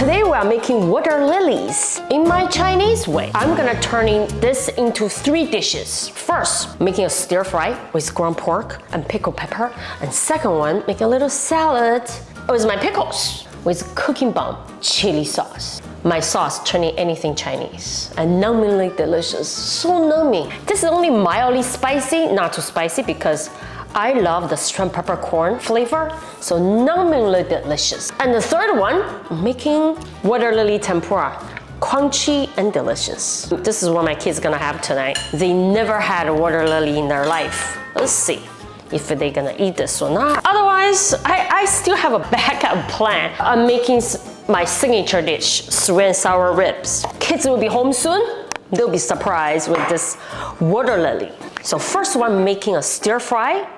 Today we are making water lilies in my Chinese way. I'm gonna turning this into 3 dishes. First, making a stir fry with ground pork and pickled pepper. And second one, making a little salad with my pickles with Cookingbomb chili sauce. My sauce turning anything Chinese and numbingly delicious, so nummy. This is only mildly spicy, not too spicy because I love the shrimp peppercorn flavor, so numbingly delicious. And the third one, making water lily tempura, crunchy and delicious. This is what my kids gonna have tonight. They never had a water lily in their life. Let's see if they're gonna eat this or not. Otherwise, I still have a backup plan. I'm making my signature dish, sweet and sour ribs. Kids will be home soon. They'll be surprised with this water lily. So first one, making a stir fry,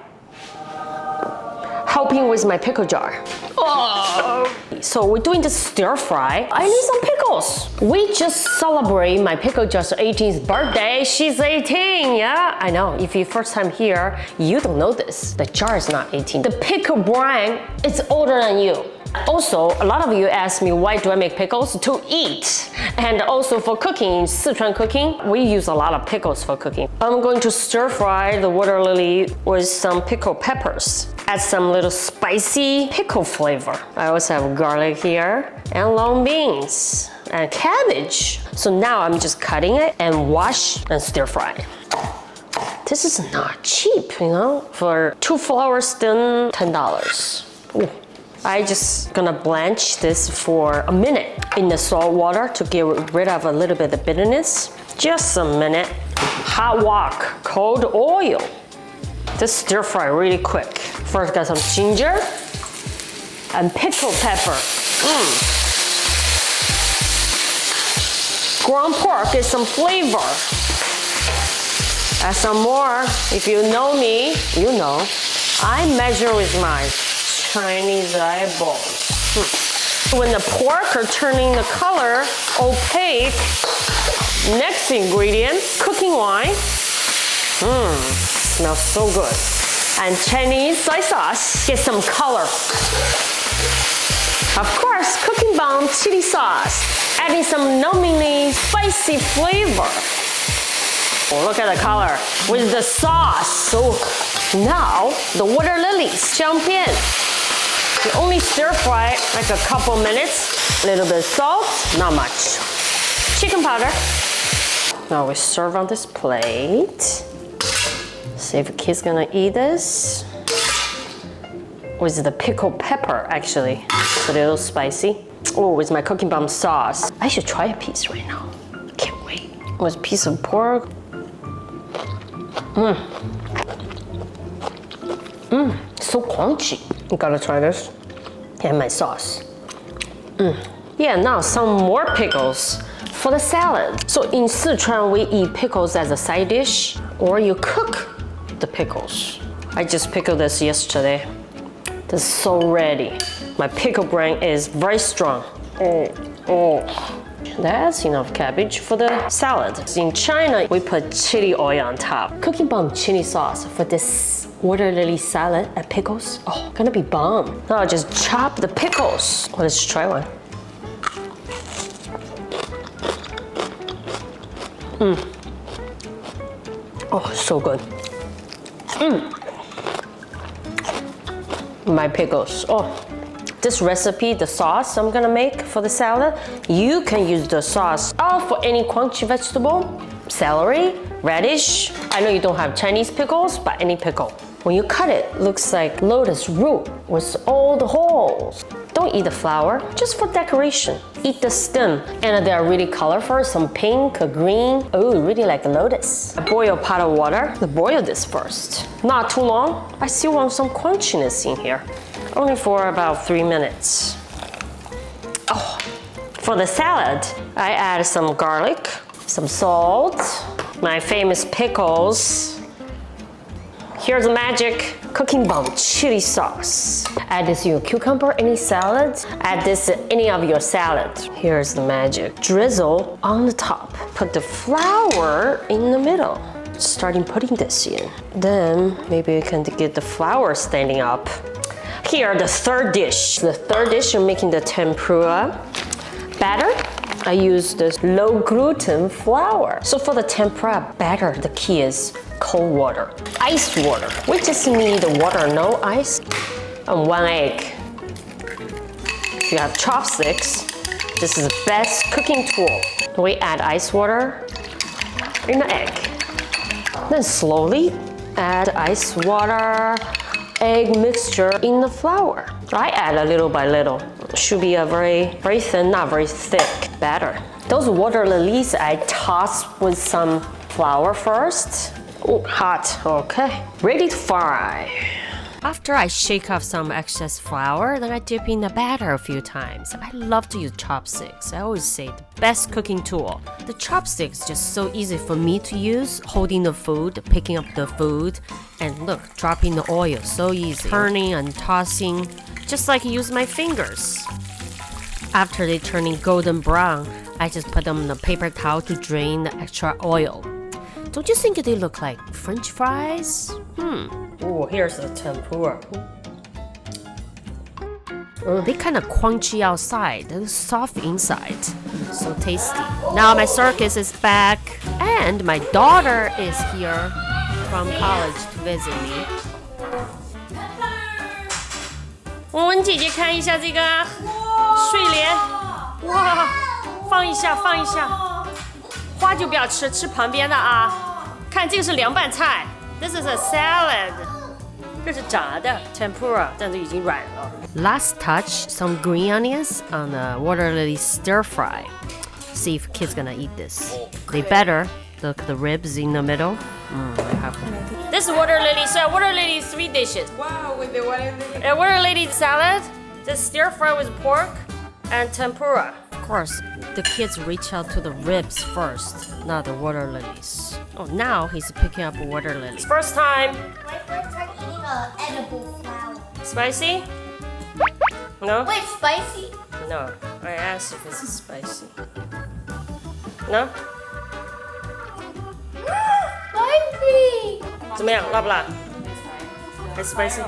helping with my pickle jar. Oh. So we're doing this stir fry. I need some pickles. We just celebrate my pickle jar's 18th birthday. She's 18, yeah? I know, if you first time here, you don't know this. The jar is not 18. The pickle brand is older than you. Also, a lot of you ask me, why do I make pickles? To eat. And also for cooking, Sichuan cooking, we use a lot of pickles for cooking. I'm going to stir fry the water lily with some pickled peppers. Add some little spicy pickle flavor. I also have garlic here and long beans and cabbage. So now I'm just cutting it and wash and stir fry. This is not cheap, you know? For 2 flowers, then $10. Ooh. I just gonna blanch this for a minute in the salt water to get rid of a little bit of bitterness. Just a minute. Hot wok, cold oil. Just stir fry really quick. First got some ginger and pickled pepper. Ground pork is some flavor. Add some more. If you know me, you know. I measure with my Chinese eyeballs. When the pork are turning the color opaque, next ingredient, cooking wine. Smells so good. And Chinese soy sauce, get some color. Of course, Cookingbomb chili sauce, adding some numbingly spicy flavor. Oh, look at the color with the sauce. So now the water lilies jump in. You only stir fry like a couple minutes. A little bit of salt, not much. Chicken powder. Now we serve on this plate. See if the kid's gonna eat this. With the pickled pepper, actually. It's a little spicy. Oh, with my Cookingbomb sauce. I should try a piece right now. Can't wait. With a piece of pork. So crunchy. You gotta try this. And my sauce. Yeah, now some more pickles for the salad. So in Sichuan, we eat pickles as a side dish, or you cook the pickles. I just pickled this yesterday. This is so ready. My pickle brand is very strong. That's enough cabbage for the salad. In China, we put chili oil on top. Cookingbomb chili sauce for this water lily salad and pickles. Oh, gonna be bomb. Now I'll just chop the pickles. Let's try one. Oh, so good. My pickles. Oh, this recipe, the sauce I'm gonna make for the salad, you can use the sauce for any crunchy vegetable, celery, radish. I know you don't have Chinese pickles, but any pickle. When you cut it, looks like lotus root with all the holes. Don't eat the flower, just for decoration. Eat the stem. And they are really colorful, some pink, green. Oh, really like a lotus. I boil a pot of water. I boil this first. Not too long. I still want some crunchiness in here. Only for about 3 minutes. Oh, for the salad, I add some garlic, some salt, my famous pickles. Here's the magic, Cookingbomb chili sauce. Add this to your cucumber, any salad. Add this to any of your salad. Here's the magic. Drizzle on the top. Put the flour in the middle. Starting putting this in. Then maybe we can get the flour standing up. Here, the third dish. The third dish, I'm making the tempura. Batter, I use this low gluten flour. So for the tempura batter, the key is cold water. Ice water. We just need water, no ice. And 1 egg. If you have chopsticks, this is the best cooking tool. We add ice water in the egg. Then slowly add ice water, egg mixture in the flour. I add a little by little. It should be a very thin, not very thick batter. Those water lilies, I toss with some flour first. Oh, hot, okay. Ready to fry. After I shake off some excess flour, then I dip in the batter a few times. I love to use chopsticks. I always say the best cooking tool. The chopstick is just so easy for me to use, holding the food, picking up the food, and look, dropping the oil, so easy. Turning and tossing, just like I use my fingers. After they turning golden brown, I just put them in a paper towel to drain the extra oil. Don't you think they look like French fries? Oh, here's the tempura. They kind of crunchy outside, they're soft inside. So tasty. Now my circus is back, and my daughter is here from college to visit me. 我们姐姐看一下这个睡莲，哇，放一下，放一下，花就不要吃，吃旁边的啊。看这个是凉拌菜 ，This is a salad。这是炸的 tempura， 但是已经软了。Last touch, some green onions on the water lily stir fry. See if kids gonna eat this. They better. Look at the ribs in the middle. This water lily, so water lily 3 dishes. Wow, with the water lily. A water lily salad, the stir fry with pork, and tempura. Of course, the kids reach out to the ribs first, not the water lilies. Oh, now he's picking up water lilies. First time. My first time eating an edible flower. Spicy? No? Wait, spicy? No. I asked if it's spicy. No? Spicy! 怎么样？辣不辣？还是 spicy?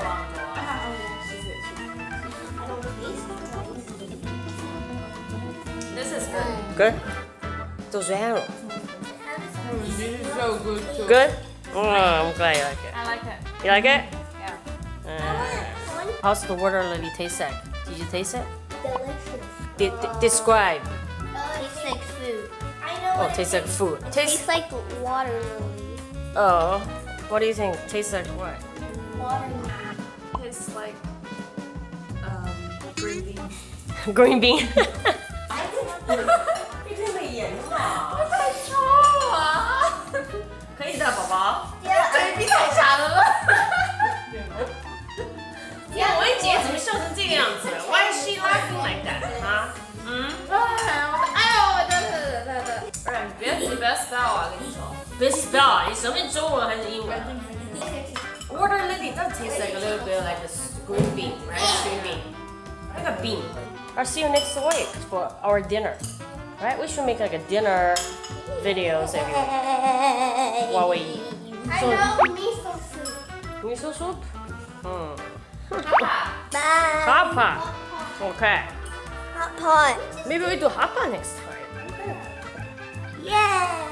This is good. Good? 都这样了。This is so good too. Good? Oh, I'm glad you like it. I like it. You like it? Yeah. How's the water lily taste like? Did you taste it? Delicious. Describe. Tastes like food. I know. Oh, tastes like food. Tastes like water lily. Oh, what do you think? Tastes like what? Water lily. Tastes like green bean. Green bean. 毕竟的盐嘛。太臭了。可以的，宝宝。嘴皮太长了。我一姐怎么笑成这个样子 ？Why is she laughing like that？ 啊？哎呦，对，不要 spell 啊，跟你说。别 spell， 你什么中文还是英文 ？Water lily does taste like a little bit like a green bean, right? Green bean, like a bean. I'll see you next week for our dinner, right? We should make like a dinner videos every week while we eat. I know miso soup. Miso soup? Bye. Hot pot. Okay. Hot pot. Maybe we do hot pot next time. Yeah.